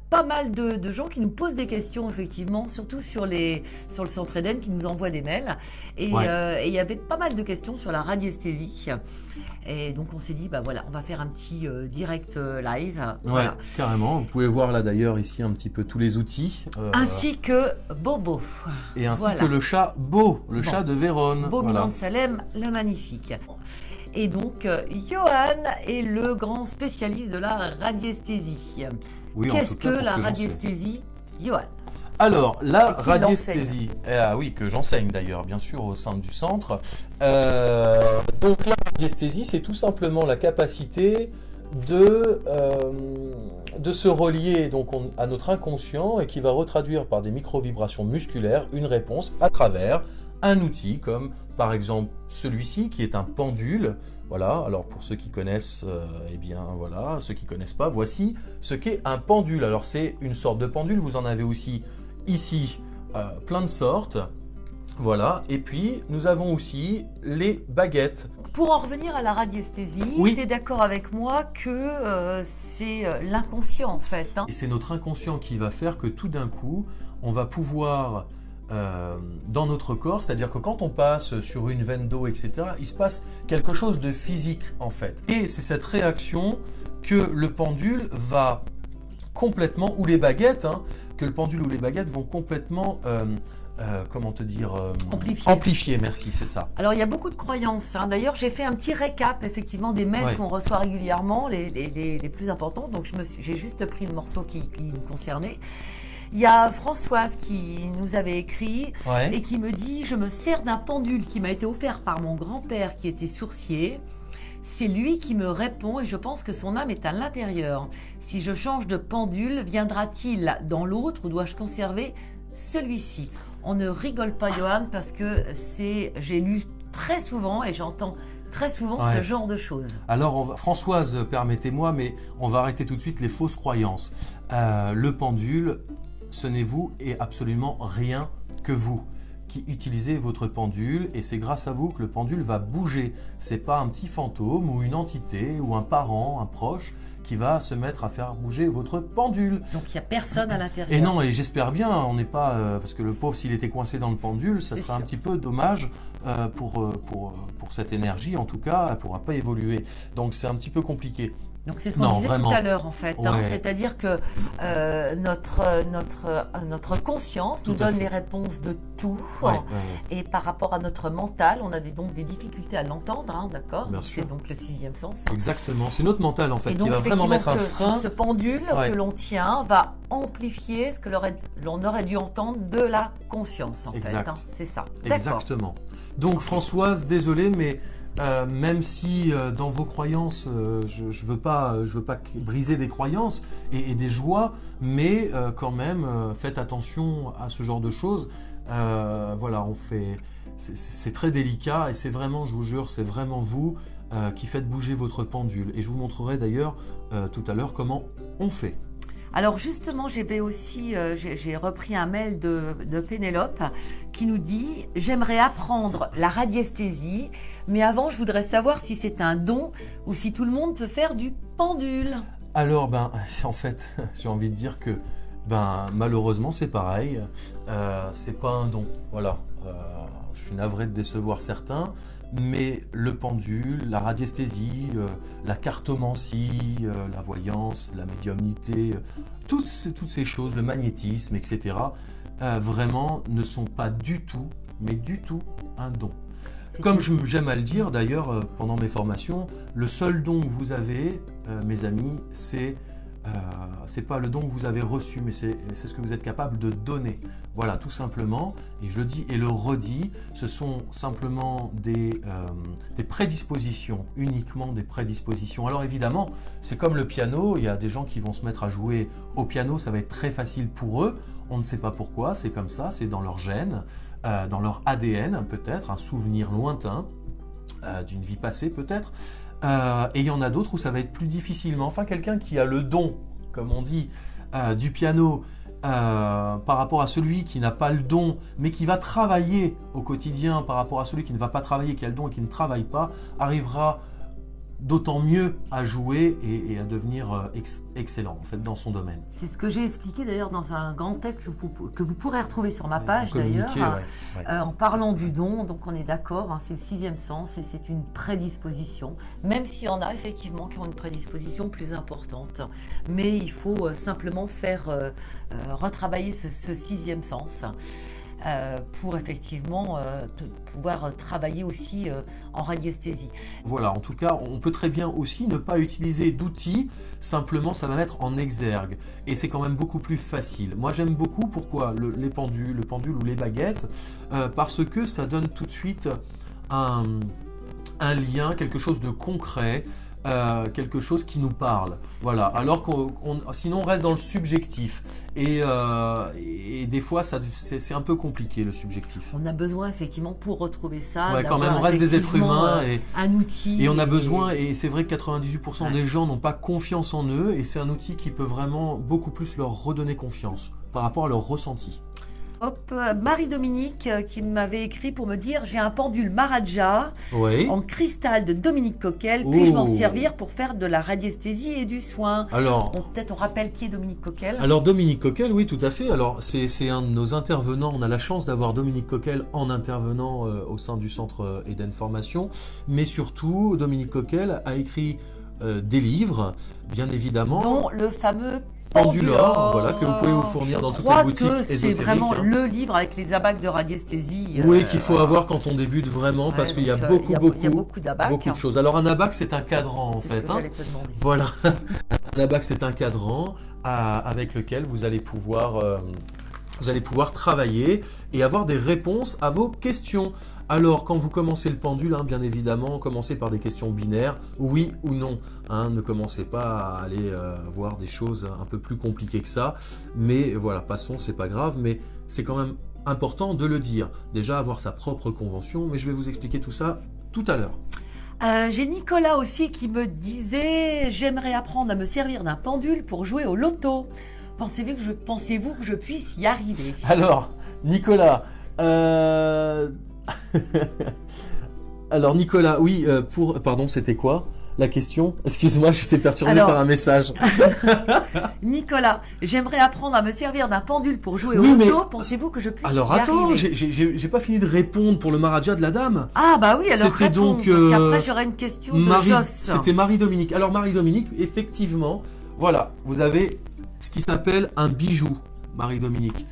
pas mal de gens qui nous posent des questions, effectivement, surtout sur le Centre Eden, qui nous envoie des mails. Et Ouais. il y avait pas mal de questions sur la radiesthésie. Et donc, on s'est dit, bah voilà, on va faire un petit direct live. Ouais, Voilà. carrément. Vous pouvez voir là d'ailleurs ici un petit peu tous les outils. Ainsi que Bobo. Et ainsi Voilà. que le chat Beau, le Bon. chat de Vérone. Beau Voilà. Milan de Salem, le magnifique. Et donc, Johan est le grand spécialiste de la radiesthésie. Oui, en Qu'est-ce tout que cas, pour la ce que j'en sais. radiesthésie, Johan? Alors, la Et qui radiesthésie, oui, que j'enseigne d'ailleurs, bien sûr, au sein du centre. Donc, la radiesthésie, c'est tout simplement la capacité de se relier donc, à notre inconscient et qui va retraduire par des micro-vibrations musculaires une réponse à travers un outil comme par exemple celui-ci qui est un pendule. Voilà, alors pour ceux qui connaissent, eh bien voilà, ceux qui connaissent pas, voici ce qu'est un pendule. Alors c'est une sorte de pendule, vous en avez aussi ici plein de sortes. Voilà, et puis nous avons aussi les baguettes. Pour en revenir à la radiesthésie, Oui. tu es d'accord avec moi que c'est l'inconscient en fait, hein? Et c'est notre inconscient qui va faire que tout d'un coup, on va pouvoir, dans notre corps, c'est-à-dire que quand on passe sur une veine d'eau, etc., il se passe quelque chose de physique en fait. Et c'est cette réaction que le pendule va complètement, ou les baguettes, hein, que le pendule ou les baguettes vont complètement, comment te dire, amplifier, merci, c'est ça. Alors, il y a beaucoup de croyances, hein. D'ailleurs, j'ai fait un petit récap, effectivement, des mails Ouais. qu'on reçoit régulièrement, les plus importants. Donc, j'ai juste pris le morceau qui me concernait. Il y a Françoise qui nous avait écrit Ouais. et qui me dit « Je me sers d'un pendule qui m'a été offert par mon grand-père qui était sourcier. C'est lui qui me répond et je pense que son âme est à l'intérieur. Si je change de pendule, viendra-t-il dans l'autre ou dois-je conserver celui-ci ?» On ne rigole pas, Johan, parce que j'ai lu très souvent et j'entends très souvent Ouais. ce genre de choses. Alors, Françoise, permettez-moi, mais on va arrêter tout de suite les fausses croyances. Le pendule, ce n'est vous et absolument rien que vous qui utilisez votre pendule et c'est grâce à vous que le pendule va bouger. C'est pas un petit fantôme ou une entité ou un parent, un proche qui va se mettre à faire bouger votre pendule. Donc il n'y a personne à l'intérieur. Et non, et j'espère bien, on n'est pas parce que le pauvre s'il était coincé dans le pendule, ça C'est serait un sûr. petit peu dommage pour cette énergie en tout cas, elle ne pourra pas évoluer. Donc c'est un petit peu compliqué. Donc c'est ce qu'on Non, disait vraiment. tout à l'heure en fait, hein. Ouais. C'est-à-dire que notre conscience nous Tout à donne fait. les réponses de tout. Ouais. Et par rapport à notre mental, on a donc des difficultés à l'entendre, hein, d'accord? Bien sûr. C'est donc le sixième sens. Exactement, c'est notre mental en fait Et qui donc va vraiment mettre un effectivement, frein. ce pendule Ouais. que l'on tient va amplifier ce que l'on aurait dû entendre de la conscience en Exact. fait, hein. C'est ça. D'accord. Exactement. Donc Françoise, désolé, mais même si dans vos croyances, je veux pas briser des croyances et des joies, mais quand même faites attention à ce genre de choses. Voilà, c'est très délicat et c'est vraiment, je vous jure, c'est vraiment vous qui faites bouger votre pendule. Et je vous montrerai d'ailleurs tout à l'heure comment on fait. Alors justement, j'ai repris un mail de Pénélope qui nous dit « J'aimerais apprendre la radiesthésie, mais avant, je voudrais savoir si c'est un don ou si tout le monde peut faire du pendule. Alors, en fait, j'ai envie de dire que, malheureusement, c'est pareil. C'est pas un don. Voilà. Je suis navré de décevoir certains, mais le pendule, la radiesthésie, la cartomancie, la voyance, la médiumnité, toutes ces choses, le magnétisme, etc., vraiment ne sont pas du tout, mais du tout, un don. Comme j'aime à le dire d'ailleurs pendant mes formations, le seul don que vous avez, mes amis, c'est pas le don que vous avez reçu, mais c'est ce que vous êtes capable de donner. Voilà, tout simplement. Et je le dis et le redis, ce sont simplement des prédispositions, uniquement des prédispositions. Alors évidemment, c'est comme le piano, il y a des gens qui vont se mettre à jouer au piano, ça va être très facile pour eux. On ne sait pas pourquoi, c'est comme ça, c'est dans leur gène. Dans leur ADN peut-être, un souvenir lointain d'une vie passée peut-être. Et il y en a d'autres où ça va être plus difficile. Mais enfin, quelqu'un qui a le don, comme on dit, du piano par rapport à celui qui n'a pas le don, mais qui va travailler au quotidien par rapport à celui qui ne va pas travailler, qui a le don et qui ne travaille pas, arrivera d'autant mieux à jouer et à devenir excellent en fait dans son domaine. C'est ce que j'ai expliqué d'ailleurs dans un grand texte que vous pourrez retrouver sur ma page Communiquer, d'ailleurs, ouais. en parlant du don. Donc on est d'accord, hein, c'est le 6e sens et c'est une prédisposition, même s'il y en a effectivement qui ont une prédisposition plus importante. Mais il faut simplement faire retravailler ce 6e sens. Pour effectivement pouvoir travailler aussi en radiesthésie. Voilà, en tout cas, on peut très bien aussi ne pas utiliser d'outils, simplement ça va mettre en exergue. Et c'est quand même beaucoup plus facile. Moi j'aime beaucoup, pourquoi le pendule ou les baguettes, parce que ça donne tout de suite un lien, quelque chose de concret, quelque chose qui nous parle. Voilà. Alors sinon on reste dans le subjectif et des fois c'est un peu compliqué le subjectif. On a besoin effectivement pour retrouver ça. Ouais, quand même, on reste des êtres humains un outil. Et on a besoin, et c'est vrai que 98% des gens n'ont pas confiance en eux, et c'est un outil qui peut vraiment beaucoup plus leur redonner confiance par rapport à leur ressenti. Hop, Marie-Dominique qui m'avait écrit pour me dire j'ai un pendule Maharaja en cristal de Dominique Coquel, puis-je m'en servir pour faire de la radiesthésie et du soin? Alors, peut-être on rappelle qui est Dominique Coquel. Alors Dominique Coquel, oui tout à fait. Alors c'est un de nos intervenants. On a la chance d'avoir Dominique Coquel en intervenant au sein du centre Eden Formation, mais surtout Dominique Coquel a écrit des livres, bien évidemment. Dont le fameux Pendulor, voilà, que vous pouvez vous fournir dans toutes les boutiques ésotériques. C'est vraiment le livre avec les abacs de radiesthésie. Oui, qu'il faut avoir quand on débute vraiment, parce qu'il y a beaucoup de choses. Alors un abac, c'est un cadran en fait. Voilà, un abac, c'est un cadran avec lequel vous allez pouvoir travailler et avoir des réponses à vos questions. Alors, quand vous commencez le pendule, bien évidemment, commencez par des questions binaires, oui ou non. Ne commencez pas à aller voir des choses un peu plus compliquées que ça. Mais voilà, passons, c'est pas grave, mais c'est quand même important de le dire. Déjà, avoir sa propre convention, mais je vais vous expliquer tout ça tout à l'heure. J'ai Nicolas aussi qui me disait « J'aimerais apprendre à me servir d'un pendule pour jouer au loto. Pensez-vous que je puisse y arriver ?» Alors, Nicolas... Alors Nicolas, oui, pardon, c'était quoi la question? Excuse-moi, j'étais perturbé par un message. Nicolas, j'aimerais apprendre à me servir d'un pendule pour jouer au loto. Pensez-vous que je puisse y arriver? Alors attends, j'ai pas fini de répondre pour le Maharaja de la dame. Ah bah oui, alors c'était réponds, donc parce qu'après j'aurais une question de Joss. C'était Marie-Dominique. Alors Marie-Dominique, effectivement, voilà, vous avez ce qui s'appelle un bijou, Marie-Dominique.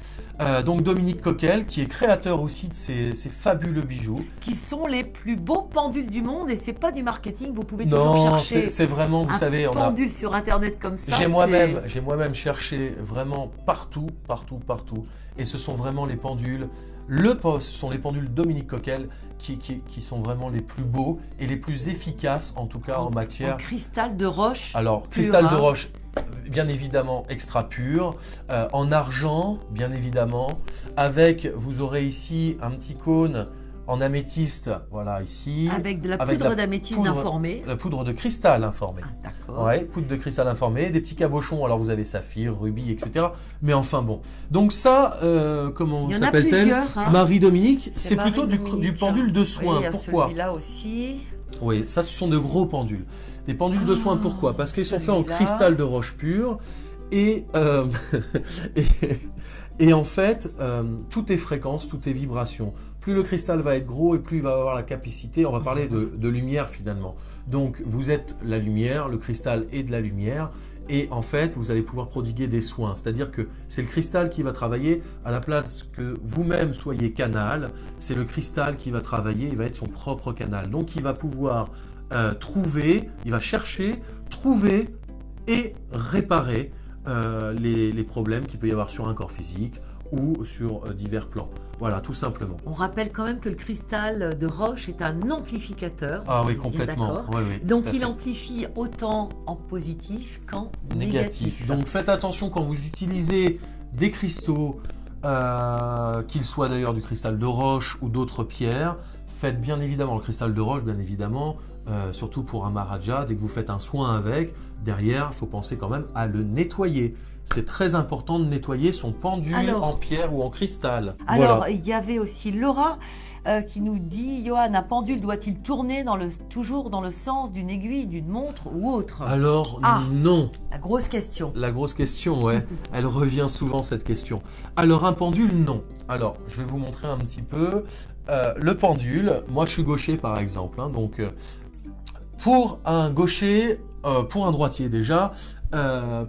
Donc Dominique Coquel, qui est créateur aussi de ces fabuleux bijoux. Qui sont les plus beaux pendules du monde, et c'est pas du marketing, vous pouvez toujours chercher. Non, c'est vraiment, vous savez, on a pendule sur internet comme ça. J'ai moi-même cherché vraiment partout, et ce sont vraiment les pendules. Ce sont les pendules Dominique Coquel qui sont vraiment les plus beaux et les plus efficaces, en tout cas en matière. En cristal de roche. Alors, cristal de roche, bien évidemment extra pur, en argent, bien évidemment, avec, vous aurez ici un petit cône en améthyste, voilà ici. Avec de la poudre d'améthyste informée. La poudre de cristal informée. Ah, d'accord. Ouais, poudre de cristal informée, des petits cabochons, alors vous avez saphir, rubis, etc. Mais enfin bon. Donc ça, comment s'appelle-t-elle? Marie-Dominique, c'est plutôt du pendule de soin. Oui, pourquoi? Celui-là aussi. Oui, ça ce sont de gros pendules. Des pendules de soin, pourquoi? Parce qu'ils sont faits en cristal de roche pure et en fait, tout est fréquence, tout est vibration. Plus le cristal va être gros et plus il va avoir la capacité, on va parler de lumière finalement. Donc vous êtes la lumière, le cristal est de la lumière et en fait vous allez pouvoir prodiguer des soins. C'est-à-dire que c'est le cristal qui va travailler à la place que vous-même soyez canal, c'est le cristal qui va travailler, il va être son propre canal. Donc il va pouvoir il va chercher, trouver et réparer les problèmes qu'il peut y avoir sur un corps physique ou sur divers plans. Voilà, tout simplement. On rappelle quand même que le cristal de roche est un amplificateur. Ah oui, complètement. Oui, donc il amplifie autant en positif qu'en négatif. Donc faites attention quand vous utilisez des cristaux, qu'ils soient d'ailleurs du cristal de roche ou d'autres pierres. Faites bien évidemment le cristal de roche, bien évidemment, surtout pour un Maharaja, dès que vous faites un soin avec, derrière, il faut penser quand même à le nettoyer. c'est très important de nettoyer son pendule Alors- en pierre ou en cristal. Alors, Voilà. il y avait aussi Laura qui nous dit, Johan, un pendule doit-il tourner toujours dans le sens d'une aiguille, d'une montre ou autre? Alors, Ah. non. La grosse question. La grosse question, ouais. Elle revient souvent, cette question. Alors, un pendule, non. Alors, je vais vous montrer un petit peu. Le pendule, moi, je suis gaucher, par exemple. Hein, donc, pour un gaucher, pour un droitier déjà,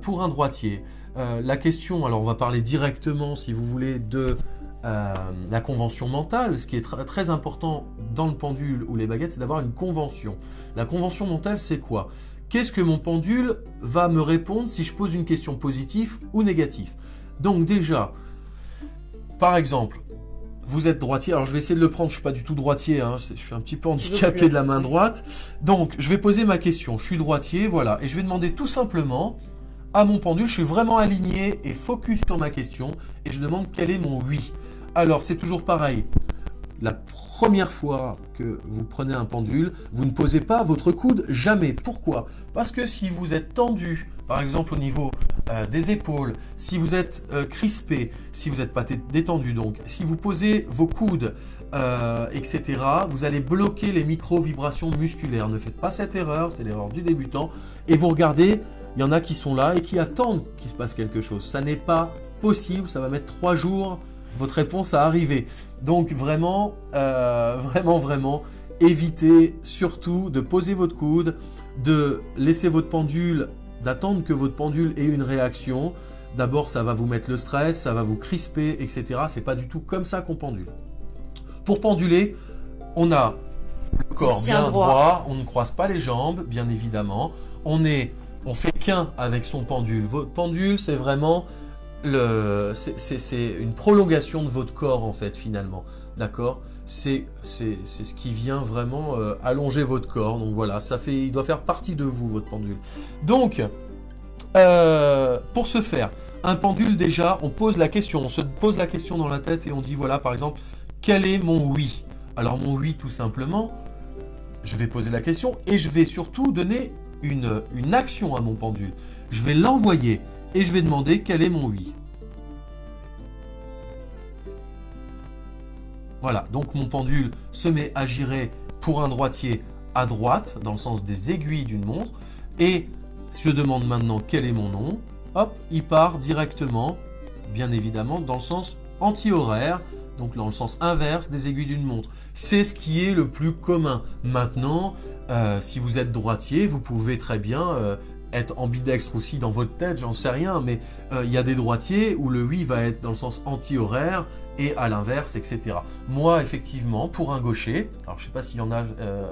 pour un droitier, la question, alors on va parler directement, si vous voulez, de la convention mentale. Ce qui est très important dans le pendule ou les baguettes, c'est d'avoir une convention. La convention mentale, c'est quoi? Qu'est-ce que mon pendule va me répondre si je pose une question positive ou négative? Donc déjà, par exemple, vous êtes droitier. Alors je vais essayer de le prendre, je ne suis pas du tout droitier, hein, je suis un petit peu handicapé de la main droite. Donc je vais poser ma question, je suis droitier, voilà. Et je vais demander tout simplement à mon pendule, je suis vraiment aligné et focus sur ma question. Et je demande quel est mon oui. Alors c'est toujours pareil. La première fois que vous prenez un pendule, vous ne posez pas votre coude, jamais. Pourquoi? Parce que si vous êtes tendu, par exemple au niveau des épaules, si vous êtes crispé, si vous n'êtes pas détendu, donc si vous posez vos coudes, etc., vous allez bloquer les micro-vibrations musculaires. Ne faites pas cette erreur, c'est l'erreur du débutant. Et vous regardez, il y en a qui sont là et qui attendent qu'il se passe quelque chose. Ça n'est pas possible, ça va mettre 3 jours votre réponse à arriver. Donc vraiment, vraiment, évitez surtout de poser votre coude, de laisser votre pendule, d'attendre que votre pendule ait une réaction. D'abord, ça va vous mettre le stress, ça va vous crisper, etc. C'est pas du tout comme ça qu'on pendule. Pour penduler, on a le corps bien droit, on ne croise pas les jambes, bien évidemment. On fait qu'un avec son pendule. Votre pendule, c'est vraiment c'est une prolongation de votre corps en fait finalement, d'accord? C'est ce qui vient vraiment allonger votre corps. Donc voilà, il doit faire partie de vous, votre pendule. Donc pour ce faire, un pendule déjà, on se pose la question dans la tête et on dit voilà par exemple, quel est mon oui? Alors mon oui tout simplement, je vais poser la question et je vais surtout donner une action à mon pendule. Je vais l'envoyer. Et je vais demander quel est mon oui. Voilà, donc mon pendule se met à girer pour un droitier à droite, dans le sens des aiguilles d'une montre. Et je demande maintenant quel est mon nom. Hop, il part directement, bien évidemment, dans le sens anti-horaire, donc dans le sens inverse des aiguilles d'une montre. C'est ce qui est le plus commun. Maintenant, si vous êtes droitier, vous pouvez très bien être ambidextre aussi dans votre tête, j'en sais rien, mais il y a des droitiers où le oui va être dans le sens anti-horaire et à l'inverse, etc. Moi, effectivement, pour un gaucher, alors je ne sais pas s'il y en a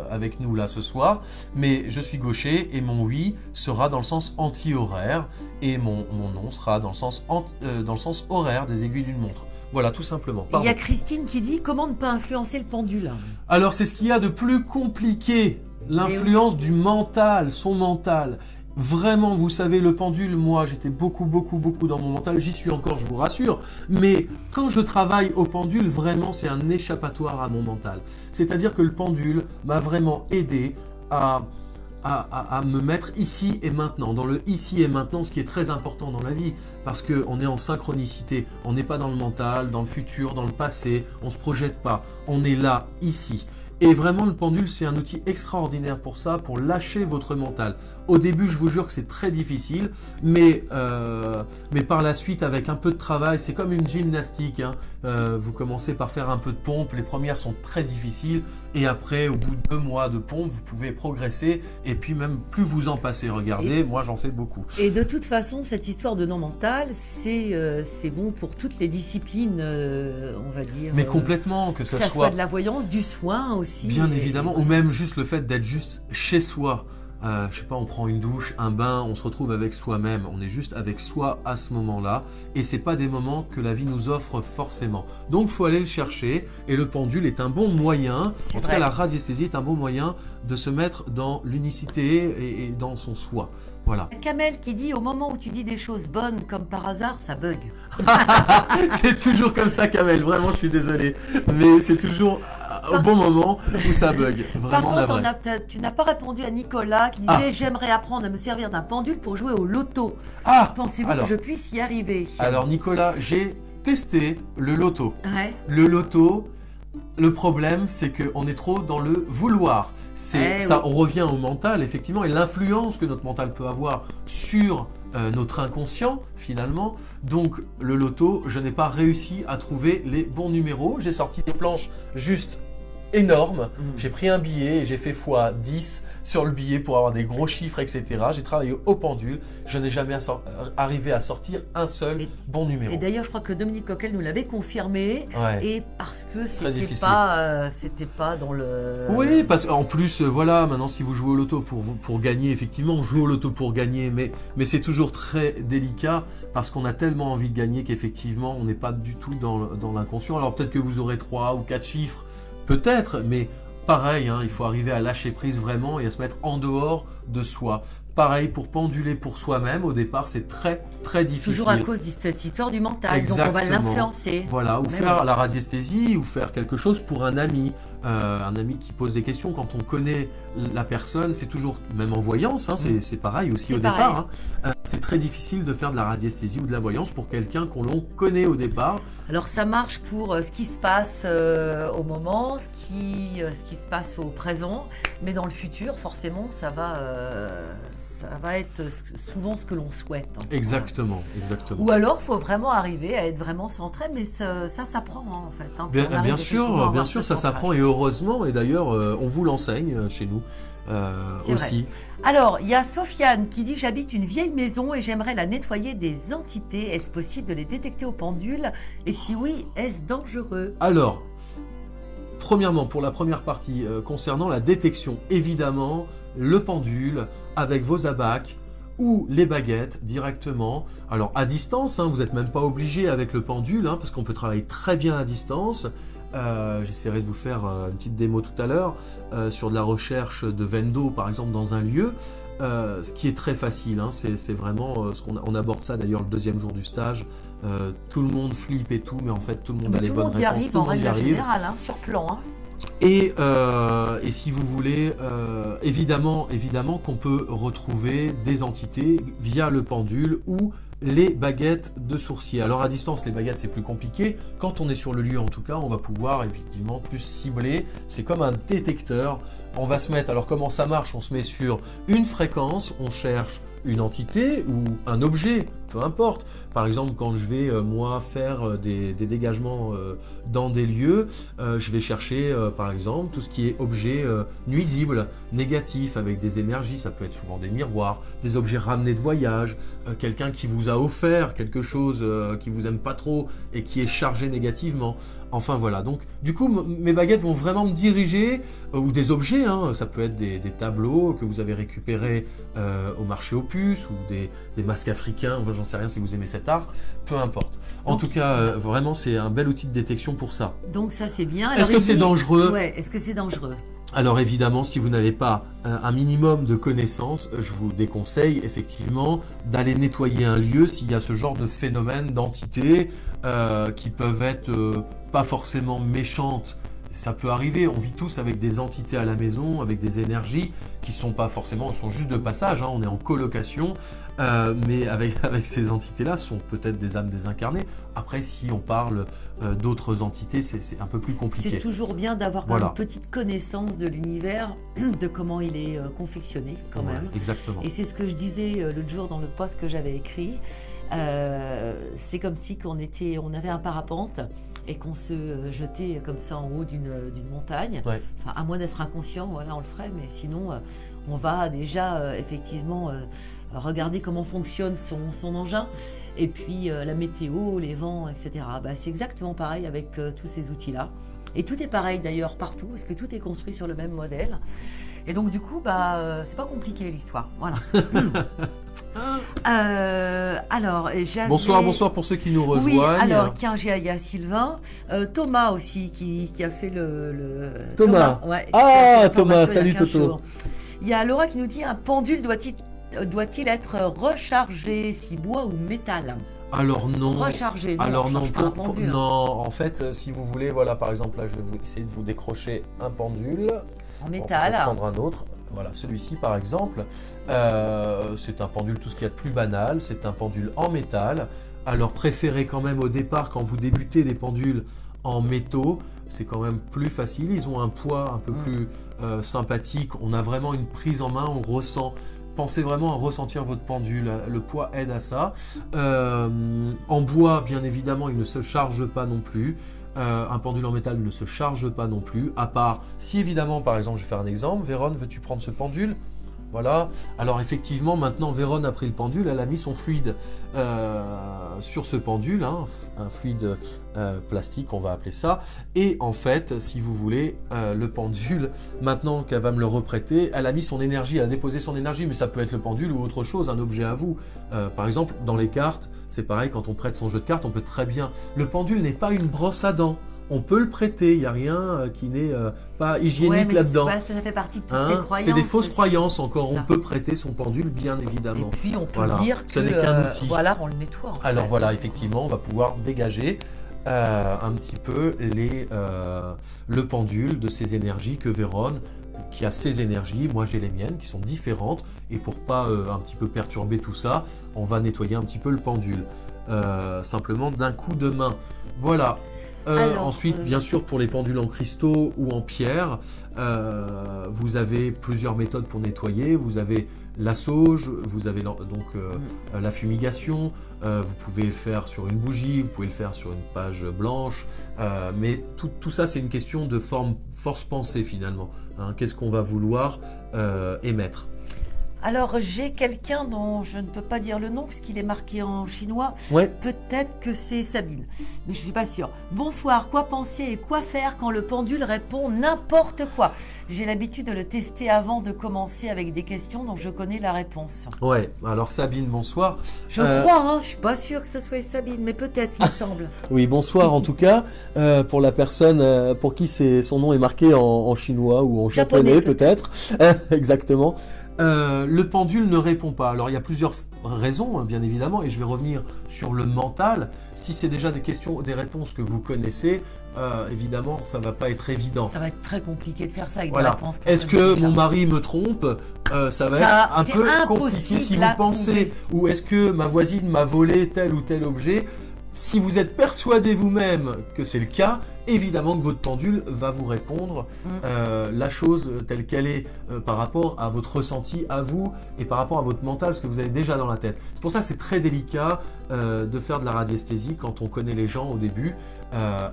avec nous là ce soir, mais je suis gaucher et mon oui sera dans le sens anti-horaire et mon non sera dans le sens horaire des aiguilles d'une montre. Voilà, tout simplement. Il y a Christine qui dit comment ne pas influencer le pendule. Alors, c'est ce qu'il y a de plus compliqué, l'influence du mental, son mental. Vraiment, vous savez, le pendule, moi, j'étais beaucoup dans mon mental. J'y suis encore, je vous rassure. Mais quand je travaille au pendule, vraiment, c'est un échappatoire à mon mental. C'est-à-dire que le pendule m'a vraiment aidé à me mettre ici et maintenant, dans le ici et maintenant, ce qui est très important dans la vie, parce qu'on est en synchronicité, on n'est pas dans le mental, dans le futur, dans le passé, on ne se projette pas, on est là, ici. Et vraiment, le pendule, c'est un outil extraordinaire pour ça, pour lâcher votre mental. Au début, je vous jure que c'est très difficile, mais par la suite, avec un peu de travail, c'est comme une gymnastique. Hein. Vous commencez par faire un peu de pompe, les premières sont très difficiles, et après, au bout de 2 mois de pompe, vous pouvez progresser, et puis même plus vous en passez. Regardez, moi, j'en fais beaucoup. Et de toute façon, cette histoire de non mental, c'est bon pour toutes les disciplines, on va dire. Mais complètement, que ça soit de la voyance, du soin aussi. Bien évidemment, ou même juste le fait d'être juste chez soi. Je sais pas, on prend une douche, un bain, on se retrouve avec soi-même. On est juste avec soi à ce moment-là. Et c'est pas des moments que la vie nous offre forcément. Donc, faut aller le chercher. Et le pendule est un bon moyen, en tout cas la radiesthésie est un bon moyen de se mettre dans l'unicité et dans son soi. Voilà. Kamel qui dit, au moment où tu dis des choses bonnes, comme par hasard, ça bug. C'est toujours comme ça, Kamel. Vraiment, je suis désolé. Mais c'est toujours au bon moment où ça bug. Par Vraiment contre, tu n'as pas répondu à Nicolas qui disait j'aimerais apprendre à me servir d'un pendule pour jouer au loto. Pensez-vous que je puisse y arriver? Alors, Nicolas, j'ai testé le loto. Ouais. Le loto, le problème, c'est qu'on est trop dans le vouloir. On revient au mental, effectivement, et l'influence que notre mental peut avoir sur notre inconscient, finalement. Donc, le loto, je n'ai pas réussi à trouver les bons numéros. J'ai sorti des planches juste énormes. J'ai pris un billet et j'ai fait x10 sur le billet pour avoir des gros chiffres, etc. J'ai travaillé au pendule. Je n'ai jamais arrivé à sortir un seul bon numéro. Et d'ailleurs, je crois que Dominique Coquel nous l'avait confirmé. Ouais. Et parce que c'était pas dans le... Oui, parce qu'en plus, voilà, maintenant, si vous jouez au loto pour gagner, effectivement, on joue au loto pour gagner, mais c'est toujours très délicat parce qu'on a tellement envie de gagner qu'effectivement, on n'est pas du tout dans l'inconscient. Alors peut-être que vous aurez 3 ou 4 chiffres, peut-être, mais pareil, il faut arriver à lâcher prise vraiment et à se mettre en dehors de soi. Pareil pour penduler pour soi-même, au départ c'est très très difficile. Toujours à cause de cette histoire du mental, Exactement. Donc on va l'influencer. Voilà, ou faire la radiesthésie, ou faire quelque chose pour un ami qui pose des questions. Quand on connaît la personne, c'est toujours, même en voyance, c'est pareil aussi au départ. C'est très difficile de faire de la radiesthésie ou de la voyance pour quelqu'un qu'on connaît au départ. Alors ça marche pour ce qui se passe au moment, ce qui se passe au présent, mais dans le futur, forcément, ça va être souvent ce que l'on souhaite. Exactement. Ou alors, il faut vraiment arriver à être vraiment centré, mais ça s'apprend en fait. Bien sûr, ça s'apprend et heureusement, et d'ailleurs, on vous l'enseigne chez nous aussi. Vrai. Alors, il y a Sofiane qui dit « J'habite une vieille maison et j'aimerais la nettoyer des entités. Est-ce possible de les détecter au pendule? Et si oui, est-ce dangereux ?» Alors, premièrement, pour la première partie, concernant la détection, évidemment, le pendule avec vos abacs ou les baguettes directement. Alors, à distance, vous n'êtes même pas obligé avec le pendule, parce qu'on peut travailler très bien à distance. J'essaierai de vous faire une petite démo tout à l'heure sur de la recherche de veine d'eau par exemple dans un lieu, ce qui est très facile, c'est vraiment ce qu'on aborde ça d'ailleurs le deuxième jour du stage. Tout le monde flippe et tout, mais en fait tout le monde a les bonnes réponses. Tout le monde y arrive en règle générale, sur plan. Et si vous voulez, évidemment qu'on peut retrouver des entités via le pendule ou les baguettes de sourcier. Alors à distance, les baguettes c'est plus compliqué. Quand on est sur le lieu en tout cas, on va pouvoir effectivement plus cibler. C'est comme un détecteur. On va se mettre, alors comment ça marche? On se met sur une fréquence, on cherche une entité ou un objet, peu importe. Par exemple, quand je vais moi faire des dégagements dans des lieux, je vais chercher par exemple tout ce qui est objet nuisible, négatif, avec des énergies. Ça peut être souvent des miroirs, des objets ramenés de voyage, quelqu'un qui vous a offert quelque chose qui vous aime pas trop et qui est chargé négativement. Enfin voilà, donc du coup mes baguettes vont vraiment me diriger, ou des objets, ça peut être des tableaux que vous avez récupérés au marché aux puces, ou des masques africains, enfin, j'en sais rien si vous aimez cet art, peu importe. En tout cas, vraiment c'est un bel outil de détection pour ça. Donc ça c'est bien. Est-ce que c'est dangereux? Ouais, est-ce que c'est dangereux? Alors évidemment, si vous n'avez pas un minimum de connaissances, je vous déconseille effectivement d'aller nettoyer un lieu s'il y a ce genre de phénomène d'entités qui peuvent être pas forcément méchantes. Ça peut arriver, on vit tous avec des entités à la maison, avec des énergies qui sont pas forcément, sont juste de passage, on est en colocation, mais avec ces entités-là, ce sont peut-être des âmes désincarnées. Après, si on parle d'autres entités, c'est un peu plus compliqué. C'est toujours bien d'avoir une petite connaissance de l'univers, de comment il est confectionné quand même. Exactement. Et c'est ce que je disais l'autre jour dans le post que j'avais écrit. C'est comme si on avait un parapente et qu'on se jetait comme ça en haut d'une montagne. Ouais. Enfin, à moins d'être inconscient, voilà, on le ferait, mais sinon, on va déjà effectivement regarder comment fonctionne son engin, et puis la météo, les vents, etc. C'est exactement pareil avec tous ces outils-là. Et tout est pareil d'ailleurs partout, parce que tout est construit sur le même modèle. Et donc du coup, c'est pas compliqué l'histoire. Voilà. Alors, bonsoir pour ceux qui nous rejoignent. Oui, alors tiens, il y a Sylvain, Thomas aussi qui a fait le Thomas. Ouais, Thomas, salut Toto. Il y a Laura qui nous dit un pendule doit-il doit-il être rechargé, si bois ou métal? Alors non. Rechargé, non, Alors on non, change pas un pendule. non. En fait, si vous voulez, voilà, par exemple, là, je vais essayer de vous décrocher un pendule. En Bon, je métal. vais prendre un autre. Voilà, celui-ci par exemple, c'est un pendule tout ce qu'il y a de plus banal, c'est un pendule en métal. Alors préférez quand même au départ, quand vous débutez des pendules en métaux, c'est quand même plus facile, ils ont un poids un peu plus sympathique, on a vraiment une prise en main, on ressent. Pensez vraiment à ressentir votre pendule, le poids aide à ça. En bois, bien évidemment, il ne se charge pas non plus. Un pendule en métal ne se charge pas non plus, à part si évidemment, par exemple, je vais faire un exemple. Véronne, veux-tu prendre ce pendule? Voilà. Alors effectivement, maintenant, Véronne a pris le pendule, elle a mis son fluide sur ce pendule, hein, un fluide plastique, on va appeler ça. Et en fait, si vous voulez, le pendule, maintenant qu'elle va me le reprêter, elle a mis son énergie, elle a déposé son énergie, mais ça peut être le pendule ou autre chose, un objet à vous. Par exemple, dans les cartes, c'est pareil, quand on prête son jeu de cartes, on peut très bien... Le pendule n'est pas une brosse à dents. On peut le prêter, il n'y a rien qui n'est pas hygiénique là-dedans. Ça fait partie de toutes ces croyances. C'est des fausses croyances encore, ça. On peut prêter son pendule bien évidemment. Et puis on peut voilà. dire ce n'est qu'un outil. Voilà, on le nettoie. Alors voilà, effectivement, on va pouvoir dégager un petit peu le pendule de ces énergies que Véronne, qui a ses énergies, moi j'ai les miennes qui sont différentes, et pour pas un petit peu perturber tout ça, on va nettoyer un petit peu le pendule, simplement d'un coup de main. Voilà. Ensuite, bien sûr, pour les pendules en cristaux ou en pierre, vous avez plusieurs méthodes pour nettoyer. Vous avez la sauge, vous avez donc la fumigation. Vous pouvez le faire sur une bougie, vous pouvez le faire sur une page blanche. Mais tout ça, c'est une question de force pensée finalement. Hein, qu'est-ce qu'on va vouloir émettre? Alors, j'ai quelqu'un dont je ne peux pas dire le nom puisqu'il est marqué en chinois. Ouais. Peut-être que c'est Sabine, mais je ne suis pas sûre. Bonsoir, quoi penser et quoi faire quand le pendule répond n'importe quoi? J'ai l'habitude de le tester avant de commencer avec des questions dont je connais la réponse. Ouais, alors Sabine, bonsoir. Je crois, hein, je ne suis pas sûre que ce soit Sabine, mais peut-être, il me semble. Oui, bonsoir en tout cas, pour la personne pour qui son nom est marqué en chinois ou en japonais peut-être. Exactement. Le pendule ne répond pas. Alors il y a plusieurs raisons, hein, bien évidemment, et je vais revenir sur le mental. Si c'est déjà des questions, des réponses que vous connaissez, évidemment, ça va pas être évident. Ça va être très compliqué de faire ça avec voilà. des réponses. Est-ce que mon mari me trompe? Ça va être un peu compliqué si vous pensez. Ou est-ce que ma voisine m'a volé tel ou tel objet? Si vous êtes persuadé vous-même que c'est le cas, évidemment que votre pendule va vous répondre la chose telle qu'elle est par rapport à votre ressenti à vous et par rapport à votre mental, ce que vous avez déjà dans la tête. C'est pour ça que c'est très délicat de faire de la radiesthésie quand on connaît les gens au début.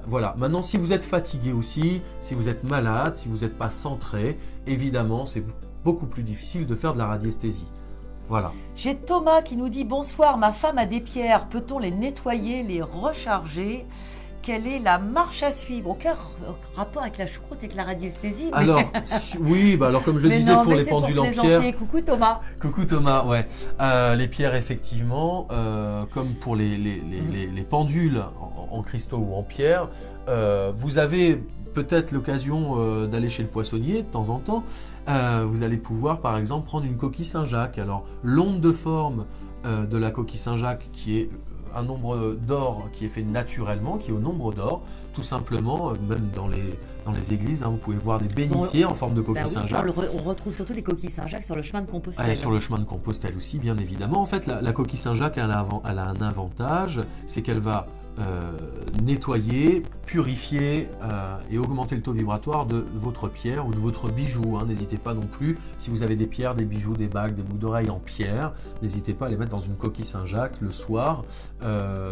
Voilà. Maintenant, si vous êtes fatigué aussi, si vous êtes malade, si vous n'êtes pas centré, évidemment, c'est beaucoup plus difficile de faire de la radiesthésie. Voilà. J'ai Thomas qui nous dit bonsoir, ma femme a des pierres, peut-on les nettoyer, les recharger? Quelle est la marche à suivre? Aucun rapport avec la choucroute, avec la radiesthésie. Mais... Alors, oui, bah alors comme je le disais pour les pendules en pierre. Coucou Thomas. Coucou Thomas, ouais. Les pierres, effectivement, comme pour les pendules en cristaux ou en pierre, vous avez peut-être l'occasion d'aller chez le poissonnier de temps en temps. Vous allez pouvoir par exemple prendre une coquille Saint-Jacques. Alors l'onde de forme de la coquille Saint-Jacques, qui est un nombre d'or qui est fait naturellement, qui est au nombre d'or, tout simplement, même dans les églises, hein, vous pouvez voir des bénitiers en forme de coquille Saint-Jacques. On retrouve surtout les coquilles Saint-Jacques sur le chemin de Compostelle. Sur le chemin de Compostelle aussi, bien évidemment. En fait, la coquille Saint-Jacques, elle a un avantage, c'est qu'elle va nettoyer, purifier et augmenter le taux vibratoire de votre pierre ou de votre bijou. Hein. N'hésitez pas non plus, si vous avez des pierres, des bijoux, des bagues, des boucles d'oreilles en pierre, n'hésitez pas à les mettre dans une coquille Saint-Jacques le soir.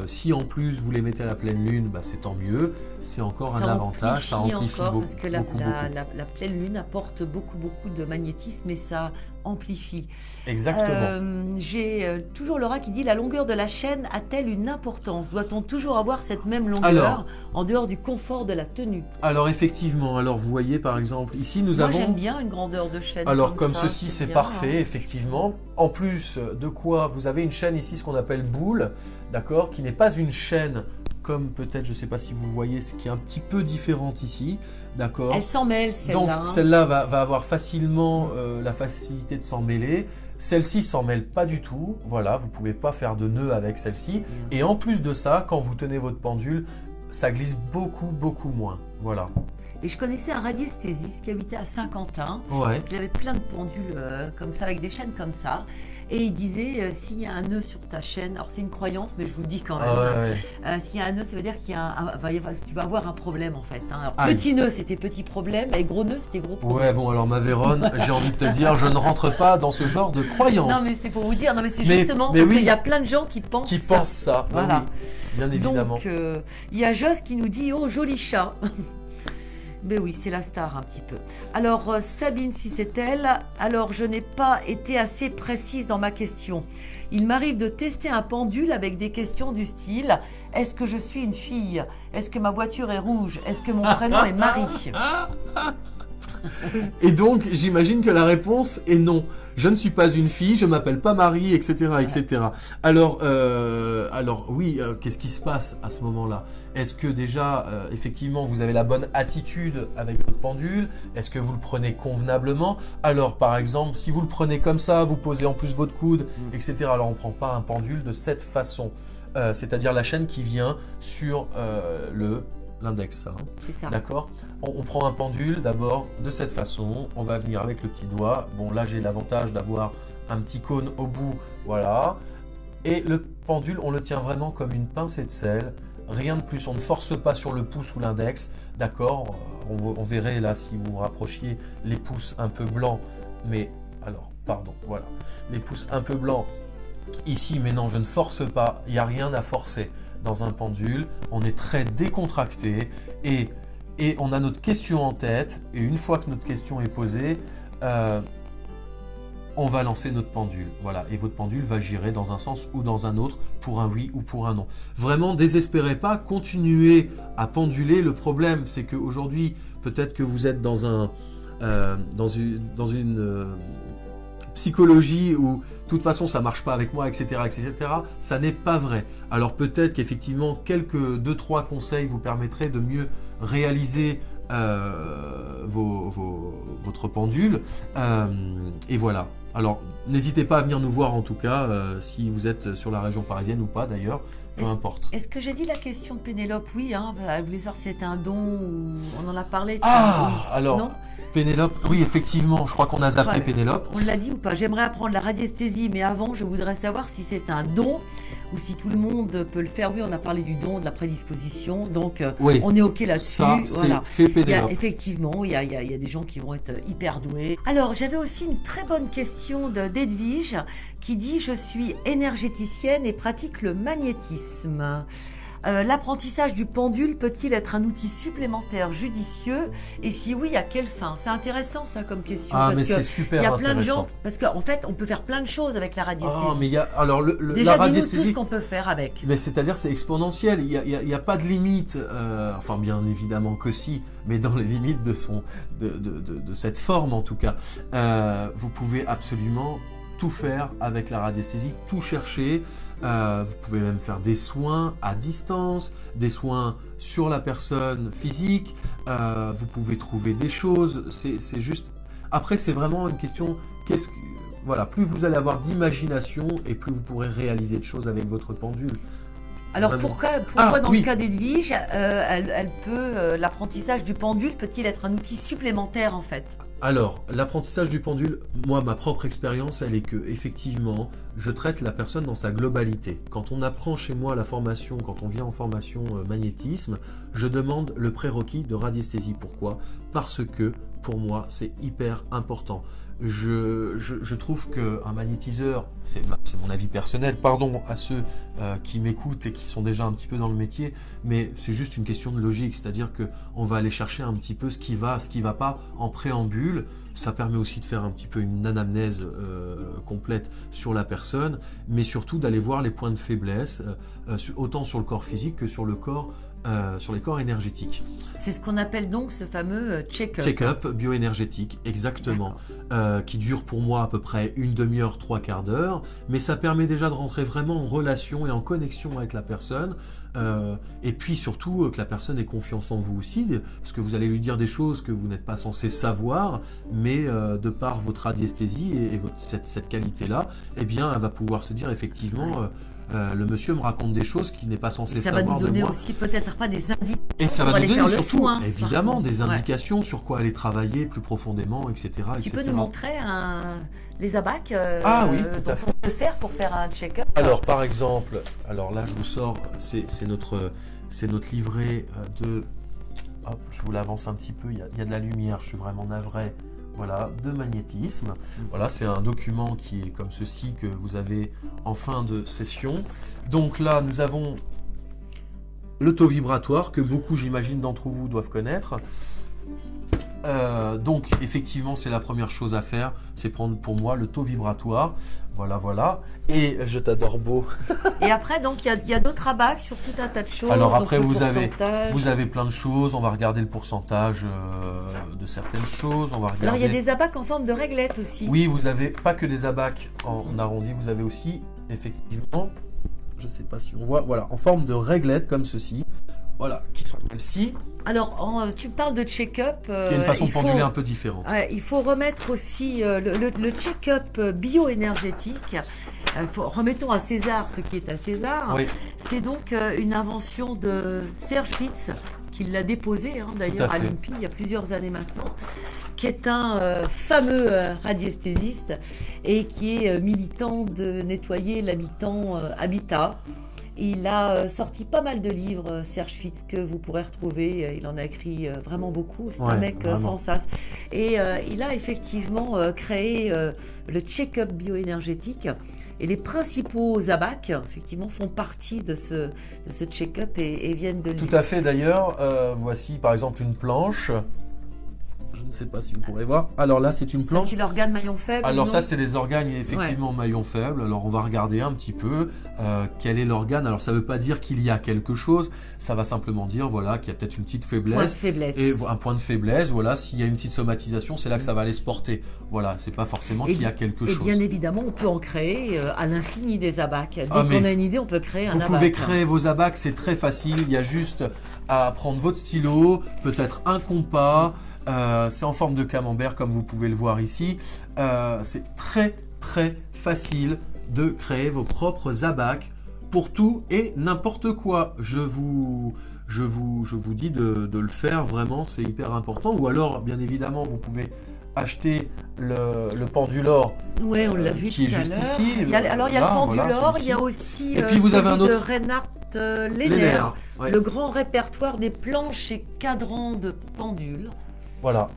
Si en plus vous les mettez à la pleine lune, bah, c'est tant mieux. C'est encore un avantage, ça amplifie beaucoup. Parce que la pleine lune apporte beaucoup de magnétisme et ça amplifie. Exactement. J'ai toujours Laura qui dit la longueur de la chaîne a-t-elle une importance? Doit-on toujours avoir cette même longueur en dehors du confort de la tenue? Alors effectivement, alors vous voyez par exemple ici nous avons... Moi j'aime bien une grandeur de chaîne. Alors comme ça, ceci c'est bien, parfait, hein. Effectivement. En plus de quoi vous avez une chaîne ici, ce qu'on appelle boule, d'accord, qui n'est pas une chaîne comme peut-être, je ne sais pas si vous voyez, ce qui est un petit peu différente ici, d'accord. Elle s'en mêle celle-là. Donc celle-là va avoir facilement la facilité de s'en mêler. Celle-ci s'en mêle pas du tout. Voilà, vous pouvez pas faire de nœud avec celle-ci. Et en plus de ça, quand vous tenez votre pendule, ça glisse beaucoup moins. Voilà. Et je connaissais un radiesthésiste qui habitait à Saint-Quentin. Ouais. Il avait plein de pendules comme ça, avec des chaînes comme ça. Et il disait, s'il y a un nœud sur ta chaîne, alors c'est une croyance, mais je vous le dis quand même. S'il y a un nœud, ça veut dire qu'il y a tu vas avoir un problème en fait. Hein. Alors, petit nœud, c'était petit problème, et gros nœud, c'était gros problème. Ouais, bon, alors ma Véronne, j'ai envie de te dire, je ne rentre pas dans ce genre de croyance. Non, mais c'est pour vous dire, non, mais c'est justement parce qu'il y a plein de gens qui pensent ça. Voilà. Oui, bien évidemment. Donc, il y a Joss qui nous dit, oh, joli chat. Mais oui, c'est la star un petit peu. Alors, Sabine, si c'est elle, alors je n'ai pas été assez précise dans ma question. Il m'arrive de tester un pendule avec des questions du style « Est-ce que je suis une fille? Est-ce que ma voiture est rouge? Est-ce que mon prénom est Marie ?» Et donc, j'imagine que la réponse est non. Je ne suis pas une fille, je m'appelle pas Marie, etc., etc. Alors oui, qu'est-ce qui se passe à ce moment-là? Est-ce que déjà, effectivement, vous avez la bonne attitude avec votre pendule? Est-ce que vous le prenez convenablement? Alors, par exemple, si vous le prenez comme ça, vous posez en plus votre coude, etc. Alors, on ne prend pas un pendule de cette façon. C'est-à-dire la chaîne qui vient sur l'index, ça. Hein. C'est ça. D'accord. On prend un pendule d'abord de cette façon. On va venir avec le petit doigt. Bon, là, j'ai l'avantage d'avoir un petit cône au bout. Voilà. Et le pendule, on le tient vraiment comme une pincée de sel. Rien de plus. On ne force pas sur le pouce ou l'index. D'accord. On verrait là, si vous rapprochiez les pouces un peu blancs. Mais, alors, pardon. Voilà. Les pouces un peu blancs ici. Mais non, je ne force pas. Il n'y a rien à forcer. Dans un pendule, on est très décontracté et on a notre question en tête, et une fois que notre question est posée, on va lancer notre pendule. Voilà, et votre pendule va girer dans un sens ou dans un autre, pour un oui ou pour un non. Vraiment, désespérez pas, continuez à penduler. Le problème, c'est qu'aujourd'hui, peut-être que vous êtes dans une psychologie où de toute façon ça marche pas avec moi, etc., etc. Ça n'est pas vrai. Alors peut-être qu'effectivement quelques 2-3 conseils vous permettraient de mieux réaliser votre pendule. Et voilà. Alors n'hésitez pas à venir nous voir en tout cas, si vous êtes sur la région parisienne ou pas d'ailleurs. Peu importe. Est-ce que j'ai dit la question de Pénélope? Oui, hein, elle voulait savoir si c'était un don ou on en a parlé. Ah, oui. alors non, Pénélope, oui effectivement, je crois qu'on a zappé Pénélope. On l'a dit ou pas? J'aimerais apprendre la radiesthésie, mais avant, je voudrais savoir si c'est un don ou si tout le monde peut le faire. Oui, on a parlé du don, de la prédisposition, donc oui, on est OK là-dessus. Ça, voilà. c'est fait Pénélope. Effectivement, il y a des gens qui vont être hyper doués. Alors, j'avais aussi une très bonne question d'Edwige qui dit « Je suis énergéticienne et pratique le magnétisme. L'apprentissage du pendule peut-il être un outil supplémentaire judicieux et si oui, à quelle fin ?» C'est intéressant ça comme question. Ah, parce mais que c'est super il y a intéressant. plein de gens, parce qu'en fait, on peut faire plein de choses avec la radiesthésie. Ah, mais il y a, alors déjà, la dis-nous tout ce radiesthésie, qu'on peut faire avec. mais c'est-à-dire c'est exponentiel, il y a pas de limite, enfin bien évidemment que si, mais dans les limites de cette forme en tout cas. Vous pouvez absolument tout faire avec la radiesthésie, tout chercher. Vous pouvez même faire des soins à distance, des soins sur la personne physique. Vous pouvez trouver des choses. C'est juste. Après, c'est vraiment une question. Voilà, plus vous allez avoir d'imagination et plus vous pourrez réaliser de choses avec votre pendule. Alors Vraiment. pourquoi dans le cas d'Edwige, l'apprentissage du pendule peut-il être un outil supplémentaire en fait? Alors, l'apprentissage du pendule, moi, ma propre expérience, elle est que, effectivement, je traite la personne dans sa globalité. Quand on apprend chez moi la formation, quand on vient en formation magnétisme, je demande le prérequis de radiesthésie. Pourquoi? Parce que, pour moi, c'est hyper important. Je trouve qu'un magnétiseur, c'est mon avis personnel, pardon à ceux qui m'écoutent et qui sont déjà un petit peu dans le métier, mais c'est juste une question de logique, c'est-à-dire qu'on va aller chercher un petit peu ce qui va pas en préambule. Ça permet aussi de faire un petit peu une anamnèse complète sur la personne, mais surtout d'aller voir les points de faiblesse, autant sur le corps physique que sur le corps sur les corps énergétiques. C'est ce qu'on appelle donc ce fameux check-up. Check-up bioénergétique, exactement, qui dure pour moi à peu près une demi-heure, 3/4 d'heure, mais ça permet déjà de rentrer vraiment en relation et en connexion avec la personne. Et puis surtout que la personne ait confiance en vous aussi, parce que vous allez lui dire des choses que vous n'êtes pas censé savoir, mais de par votre radiesthésie et cette qualité-là, eh bien, elle va pouvoir se dire effectivement, le monsieur me raconte des choses qu'il n'est pas censé savoir de moi. Ça va nous donner aussi peut-être pas des indications. Et ça va nous donner surtout, soin, évidemment, des indications sur quoi aller travailler plus profondément, etc. Tu peux nous montrer les abacs oui, tout à fait. On se sert pour faire un check-up. Alors, par exemple, alors là, je vous sors, c'est notre livret de... Hop, je vous l'avance un petit peu, il y a de la lumière, je suis vraiment navré. Voilà, de magnétisme. Voilà, c'est un document qui est comme ceci que vous avez en fin de session. Donc là, nous avons le taux vibratoire que beaucoup, j'imagine, d'entre vous doivent connaître. Donc, effectivement, c'est la première chose à faire, c'est prendre pour moi le taux vibratoire. Voilà, voilà. Et je t'adore beau. Et après, donc, il y a d'autres abacs sur tout un tas de choses. Alors après, vous avez plein de choses. On va regarder le pourcentage de certaines choses. On va regarder... Alors, il y a des abacs en forme de réglette aussi. Oui, vous avez pas que des abacs en arrondi. Vous avez aussi, effectivement, je ne sais pas si on voit, voilà, en forme de réglette comme ceci. Voilà, qui sont celles-ci. Alors, tu parles de check-up. Il y a une façon de penduler un peu différente. Il faut remettre aussi le check-up bioénergétique. Remettons à César ce qui est à César. Oui. C'est donc une invention de Serge Fitz, qui l'a déposé d'ailleurs à l'INPI il y a plusieurs années maintenant, qui est un fameux radiesthésiste et qui est militant de nettoyer l'habitant Habitat. Il a sorti pas mal de livres, Serge Fitz, que vous pourrez retrouver. Il en a écrit vraiment beaucoup. C'est un mec sans sas. Et il a effectivement créé le check-up bioénergétique. Et les principaux abacs, effectivement, font partie de ce check-up et viennent de lui. Tout à fait, d'ailleurs. Voici, par exemple, une planche. Je ne sais pas si vous pourrez voir. Alors là, c'est une planche. Ça, c'est l'organe maillon faible. Alors ça, c'est les organes, effectivement, maillon faible. Alors on va regarder un petit peu quel est l'organe. Alors ça ne veut pas dire qu'il y a quelque chose. Ça va simplement dire, voilà, qu'il y a peut-être une petite faiblesse. Point de faiblesse. Et un point de faiblesse. Voilà, s'il y a une petite somatisation, c'est là que ça va aller se porter. Voilà, c'est pas forcément qu'il y a quelque chose. Et bien évidemment, on peut en créer à l'infini des abacs. Dès qu'on a une idée, on peut créer un abac. Vous pouvez créer vos abacs, c'est très facile. Il y a juste à prendre votre stylo, peut-être un compas. C'est en forme de camembert comme vous pouvez le voir ici. C'est très très facile de créer vos propres abacs pour tout et n'importe quoi. Je vous dis de le faire, vraiment, c'est hyper important. Ou alors, bien évidemment, vous pouvez acheter le pendulor. Oui, on l'a vu qui est juste ici. Il y a le pendulor, il y a aussi et puis vous avez un autre de Reinhard Lehner, le grand répertoire des planches et cadrans de pendules. Voilà,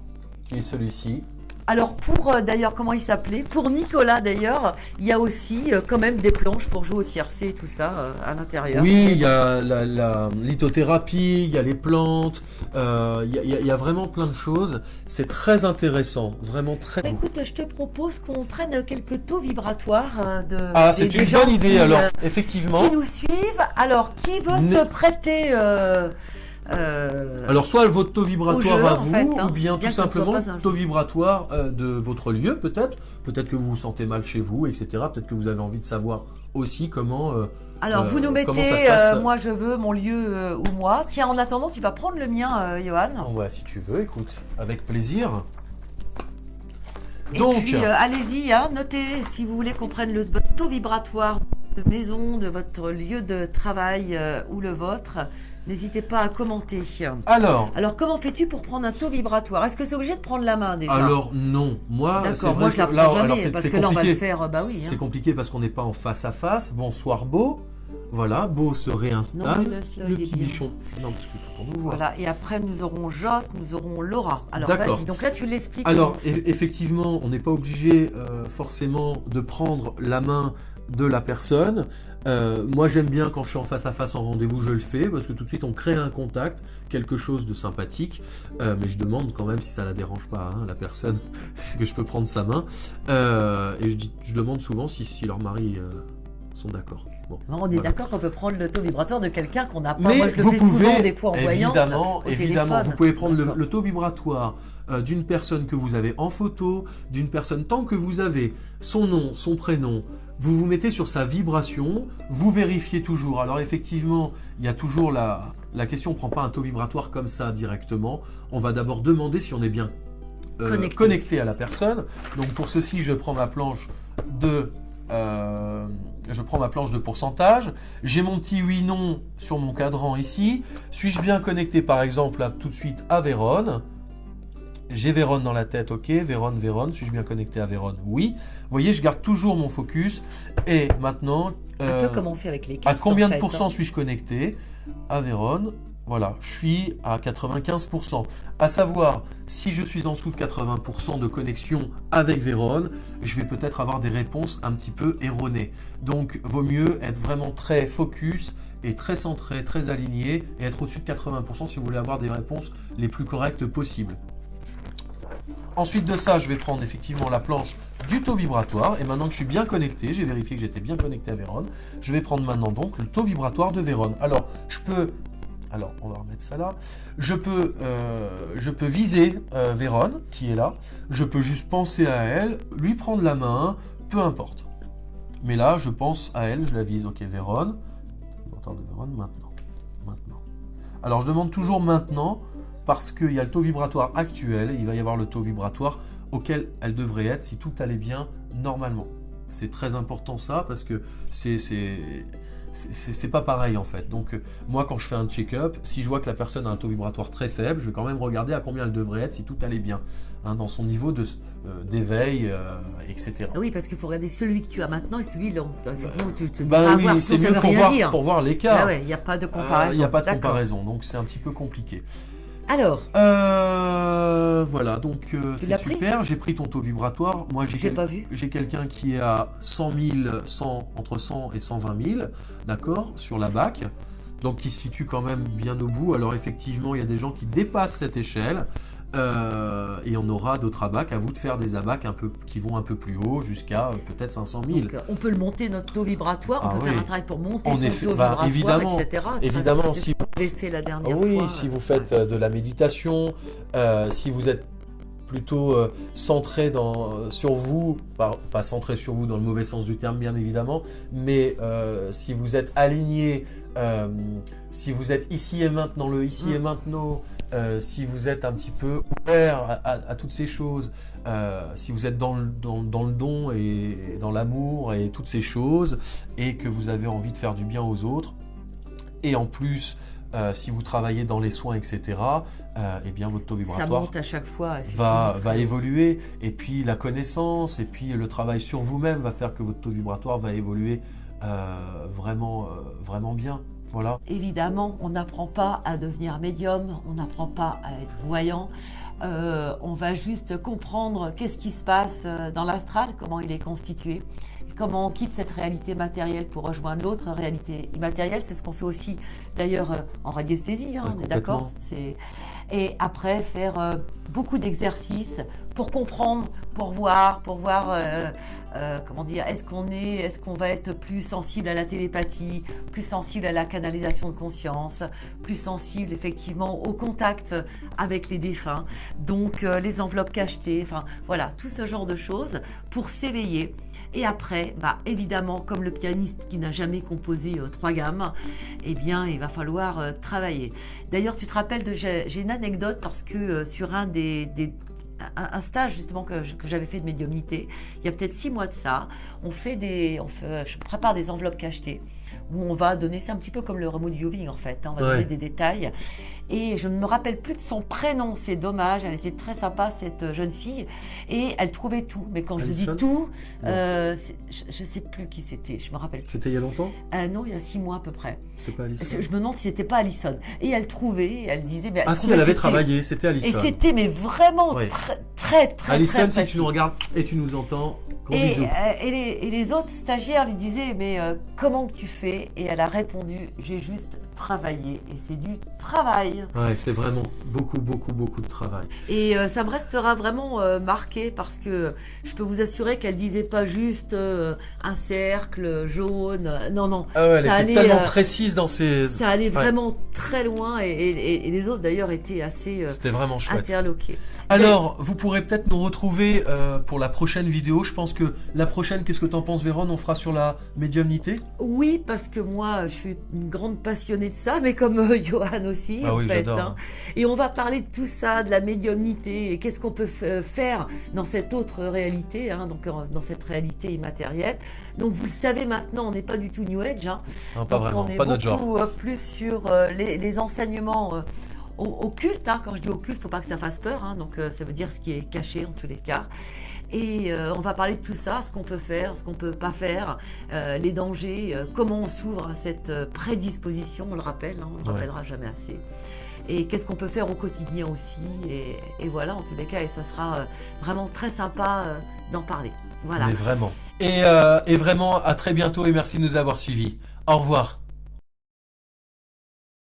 qui est celui-ci. Alors pour, d'ailleurs, comment il s'appelait? Pour Nicolas, d'ailleurs, il y a aussi quand même des planches pour jouer au tiercé et tout ça à l'intérieur. Oui, il y a la lithothérapie, il y a les plantes, il y a vraiment plein de choses. C'est très intéressant, vraiment très... Écoute, je te propose qu'on prenne quelques taux vibratoires c'est une bonne idée, alors, effectivement. Qui nous suivent. Alors, qui veut se prêter... alors soit votre taux vibratoire à vous, ou bien bien tout simplement le taux vibratoire de votre lieu, peut-être que vous vous sentez mal chez vous, etc. Peut-être que vous avez envie de savoir aussi comment alors vous nous mettez ça se passe. moi je veux mon lieu ou moi. Tiens, en attendant, tu vas prendre le mien, Johan. Ouais, si tu veux, écoute, avec plaisir. Donc, et puis, allez-y, notez si vous voulez qu'on prenne votre taux vibratoire de maison, de votre lieu de travail ou le vôtre. N'hésitez pas à commenter. Alors, comment fais-tu pour prendre un taux vibratoire? Est-ce que c'est obligé de prendre la main déjà? Alors non, moi d'accord, moi je la prends jamais parce que là on va le faire, c'est compliqué parce qu'on n'est pas en face à face. Bonsoir Beau. Voilà, Beau se réinstalle. Le petit bichon. Non, parce qu'il faut qu'on nous voit. Voilà, et après nous aurons Joss, nous aurons Laura. Alors vas-y, donc là tu l'expliques. Alors effectivement, on n'est pas obligé forcément de prendre la main de la personne. Moi j'aime bien quand je suis en face à face en rendez-vous, je le fais parce que tout de suite on crée un contact, quelque chose de sympathique, mais je demande quand même si ça la dérange pas, la personne, que je peux prendre sa main, et je demande souvent si leur mari sont d'accord. Bon, Non, on est voilà. d'accord qu'on peut prendre le taux vibratoire de quelqu'un qu'on n'a pas. Mais Moi, je le vous fais pouvez, souvent des fois en voyance au évidemment, téléphone. vous pouvez prendre D'accord. le taux vibratoire d'une personne que vous avez en photo, d'une personne tant que vous avez son nom, son prénom, vous vous mettez sur sa vibration, vous vérifiez toujours. Alors effectivement, il y a toujours la question, on ne prend pas un taux vibratoire comme ça directement. On va d'abord demander si on est bien connecté à la personne. Donc pour ceci, je prends ma planche de pourcentage. J'ai mon petit oui/non sur mon cadran ici. Suis-je bien connecté par exemple là, tout de suite à Vérone? J'ai Vérone dans la tête, ok. Vérone. Suis-je bien connecté à Vérone? Oui. Vous voyez, je garde toujours mon focus. Et maintenant, Un peu comme on fait avec les cartes. à combien en de fait, pourcents hein. suis-je connecté à Vérone? Voilà, je suis à 95%. À savoir, si je suis en dessous de 80% de connexion avec Vérone, je vais peut-être avoir des réponses un petit peu erronées. Donc, vaut mieux être vraiment très focus et très centré, très aligné et être au-dessus de 80% si vous voulez avoir des réponses les plus correctes possibles. Ensuite de ça, je vais prendre effectivement la planche du taux vibratoire. Et maintenant que je suis bien connecté, j'ai vérifié que j'étais bien connecté à Vérone, je vais prendre maintenant donc le taux vibratoire de Vérone. Alors, on va remettre ça là. Je peux viser Vérone, qui est là. Je peux juste penser à elle, lui prendre la main, peu importe. Mais là, je pense à elle, je la vise. Ok, Vérone. Vibratoire de Vérone, maintenant. Alors, je demande toujours maintenant, parce qu'il y a le taux vibratoire actuel, il va y avoir le taux vibratoire auquel elle devrait être si tout allait bien normalement. C'est très important ça, parce que c'est pas pareil en fait. Donc moi quand je fais un check-up, si je vois que la personne a un taux vibratoire très faible, je vais quand même regarder à combien elle devrait être si tout allait bien, hein, dans son niveau d'éveil, etc. Oui, parce qu'il faut regarder celui que tu as maintenant et celui où tu te Ben avoir, oui, c'est sinon ça mieux veut rien dire. pour voir l'écart. Ah ouais, il n'y a pas de comparaison. Il n'y a pas de D'accord. comparaison, donc c'est un petit peu compliqué. Alors, Voilà, donc c'est l'as pris super. J'ai pris ton taux vibratoire. Moi, j'ai pas vu. j'ai quelqu'un qui est à 100 000, entre 100 et 120 000, d'accord, sur la BAC. Donc, qui se situe quand même bien au bout. Alors, effectivement, il y a des gens qui dépassent cette échelle. Et on aura d'autres abacs. À vous de faire des abacs qui vont un peu plus haut, jusqu'à peut-être 500 000. Donc, on peut le monter notre taux vibratoire, on peut faire un travail pour monter En son effet, taux vibratoire, évidemment, etc. évidemment, c'est si ce qu'on avait fait la dernière oui, fois. si vous faites de la méditation, si vous êtes plutôt centré sur vous, pas centré sur vous dans le mauvais sens du terme bien évidemment, mais si vous êtes aligné, si vous êtes ici et maintenant, le ici et maintenant, si vous êtes un petit peu ouvert à toutes ces choses, si vous êtes dans le don et dans l'amour et toutes ces choses, et que vous avez envie de faire du bien aux autres, et en plus si vous travaillez dans les soins, etc., eh bien votre taux Ça vibratoire monte à chaque fois. va évoluer, et puis la connaissance et puis le travail sur vous-même va faire que votre taux vibratoire va évoluer vraiment bien. Voilà. Évidemment, on n'apprend pas à devenir médium, on n'apprend pas à être voyant. On va juste comprendre qu'est-ce qui se passe dans l'astral, comment il est constitué, comment on quitte cette réalité matérielle pour rejoindre l'autre réalité immatérielle. C'est ce qu'on fait aussi d'ailleurs en radiesthésie, hein, on est d'accord. Et après faire beaucoup d'exercices pour comprendre, pour voir comment dire, est-ce qu'on va être plus sensible à la télépathie, plus sensible à la canalisation de conscience, plus sensible effectivement au contact avec les défunts, donc les enveloppes cachetées, enfin voilà, tout ce genre de choses pour s'éveiller. Et après, évidemment, comme le pianiste qui n'a jamais composé 3 gammes, eh bien, il va falloir travailler. D'ailleurs, tu te rappelles, j'ai une anecdote parce que sur un stage justement que j'avais fait de médiumnité, il y a peut-être 6 mois de ça, je prépare des enveloppes cachetées où on va donner, c'est un petit peu comme le remote viewing en fait, on va donner des détails. Et je ne me rappelle plus de son prénom, c'est dommage, elle était très sympa cette jeune fille, et elle trouvait tout. Mais quand Alison? je dis tout, je ne sais plus qui c'était, je me rappelle plus. C'était il y a longtemps? Non, il y a 6 mois à peu près. C'était pas Alison? Je me demande si c'était pas Alison. Et elle trouvait, elle disait... Ah si, elle avait travaillé, c'était Alison. Et c'était mais vraiment très Alison, très si tu facile. nous regardes et tu nous entends, Gros bisous. Et les autres stagiaires lui disaient, mais comment tu fais? Et elle a répondu, j'ai juste travaillé. Et c'est du travail. Ouais, c'est vraiment beaucoup de travail. Et ça me restera vraiment marqué parce que je peux vous assurer qu'elle disait pas juste un cercle jaune. Non, non. Ah ouais, elle ça était tellement précise dans ses... Ça allait vraiment très loin et les autres d'ailleurs étaient assez C'était vraiment chouette. interloqués. Alors, vous pourrez peut-être nous retrouver pour la prochaine vidéo. Je pense que la prochaine, qu'est-ce que t'en penses, Véron? On fera sur la médiumnité? Oui, parce que moi, je suis une grande passionnée de ça, mais comme Johan aussi, Ah en oui, fait. j'adore. Hein. Et on va parler de tout ça, de la médiumnité, et qu'est-ce qu'on peut faire dans cette autre réalité, hein, donc dans cette réalité immatérielle. Donc vous le savez maintenant, on n'est pas du tout New Age. Hein. Non, pas donc, vraiment, on est pas notre genre. beaucoup plus sur les enseignements occultes. Hein. Quand je dis occulte, il ne faut pas que ça fasse peur. Hein. Donc ça veut dire ce qui est caché en tous les cas. Et on va parler de tout ça, ce qu'on peut faire, ce qu'on peut pas faire, les dangers, comment on s'ouvre à cette prédisposition, on le rappelle, hein, on ne le rappellera jamais assez. Et qu'est-ce qu'on peut faire au quotidien aussi, et voilà, en tous les cas, et ça sera vraiment très sympa d'en parler. Voilà. Mais vraiment. Et vraiment, à très bientôt et merci de nous avoir suivis. Au revoir.